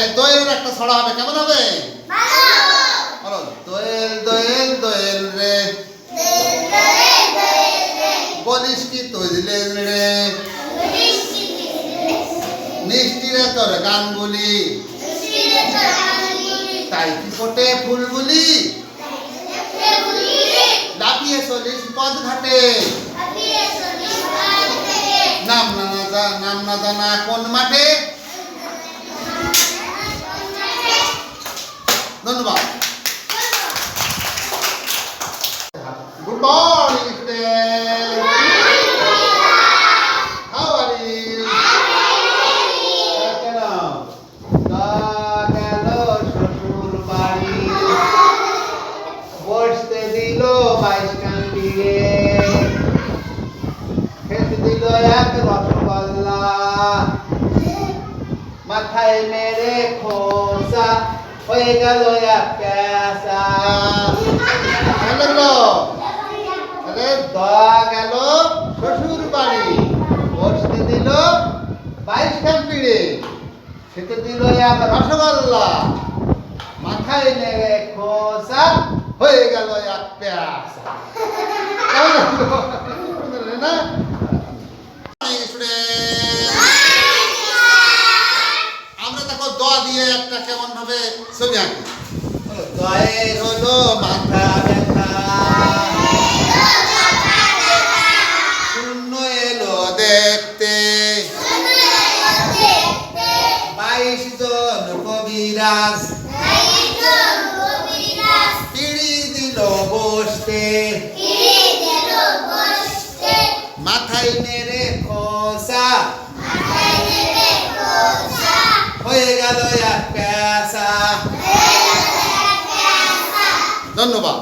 এই দোয়েলের একটা ছড়া হবে, কেমন হবে? বলো, দোয়েল দোয়েল দোয়েল রে, বলিস কি তৈলে রে, মিষ্টি রে তোর গানগুলি, তাই কি ফোটে ফুলগুলি, লাফিয়ে চলিস পথ ঘাটে, নাম না জানা কোন মাঠে। ধন্যবাদ। Good morning student, how are you? গেল শ্বশুর বাড়ি, বসতে দিল 22 কান্ডিয়ে, খেতে দিল এক রসগোল্লা, মাথায় মেরে খোসা, হয়ে গেল এক প্যাসা। গেল শ্বশুর বাড়ি, বসতে দিল 22 কান্ডিয়ে, খেতে দিল এক রসগোল্লা, মাথায় মেরে খোসা, হয়ে গেল এক প্যাসা। না আমরা দেখো দ দিয়ে একটা কেমন ভাবে ছবি আঁকি। দয়ের হলো মাথা ব্যথা, শূন্য এলো দেখতে, 22 জন কবিরাজ, পিড়ি দিল বসতে, মাথায় মেরে খোসা, হয়ে গেল এক প্যাসা। ধন্যবাদ।